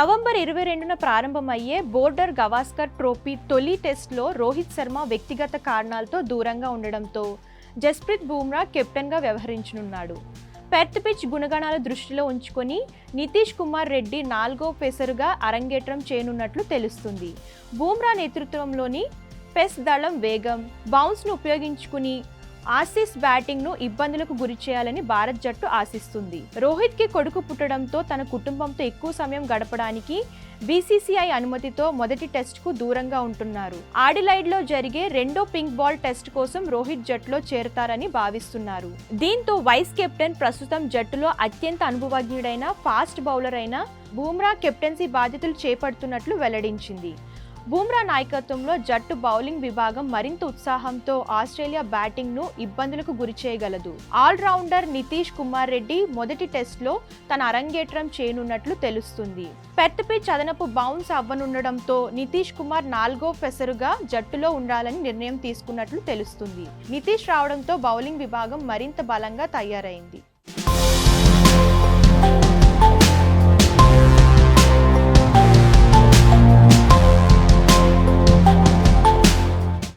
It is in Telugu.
నవంబర్ 22న ప్రారంభమయ్యే బోర్డర్ గవాస్కర్ ట్రోఫీ తొలి టెస్ట్లో రోహిత్ శర్మ వ్యక్తిగత కారణాలతో దూరంగా ఉండడంతో జస్ప్రీత్ బుమ్రా కెప్టెన్గా వ్యవహరించనున్నాడు. పెర్త్ పిచ్ గుణగణాల దృష్టిలో ఉంచుకొని నితీష్ కుమార్ రెడ్డి 4వ పేసరుగా అరంగేట్రం చేయనున్నట్లు తెలుస్తుంది. బుమ్రా నేతృత్వంలోని పేస్ దళం వేగం, బౌన్స్ను ఉపయోగించుకుని ఆసీస్ బ్యాటింగ్ను ఇబ్బందులకు గురి చేయాలని భారత్ జట్టు ఆశిస్తుంది. రోహిత్కి కొడుకు పుట్టడంతో తన కుటుంబంతో ఎక్కువ సమయం గడపడానికి బీసీసీఐ అనుమతితో మొదటి టెస్ట్కు దూరంగా ఉంటున్నారు. ఆడిలైడ్లో జరిగే రెండో పింక్ బాల్ టెస్ట్ కోసం రోహిత్ జట్టులో చేరతారని భావిస్తున్నారు. దీంతో వైస్ కెప్టెన్ ప్రస్తుతం జట్టులో అత్యంత అనుభవజ్ఞుడైన ఫాస్ట్ బౌలర్ అయిన బుమ్రా కెప్టెన్సీ బాధ్యతలు చేపడుతున్నట్లు వెల్లడించింది. బుమ్రా నాయకత్వంలో జట్టు బౌలింగ్ విభాగం మరింత ఉత్సాహంతో ఆస్ట్రేలియా బ్యాటింగ్ను ఇబ్బందులకు గురి చేయగలదు. ఆల్రౌండర్ నితీష్ కుమార్ రెడ్డి మొదటి టెస్ట్లో తన అరంగేట్రం చేయనున్నట్లు తెలుస్తుంది. పెర్త్ పిచ్ అదనపు బౌన్స్ అవ్వనుండడంతో నితీష్ కుమార్ 4వ పేసరుగా జట్టులో ఉండాలని నిర్ణయం తీసుకున్నట్లు తెలుస్తుంది. నితీష్ రావడంతో బౌలింగ్ విభాగం మరింత బలంగా తయారైంది.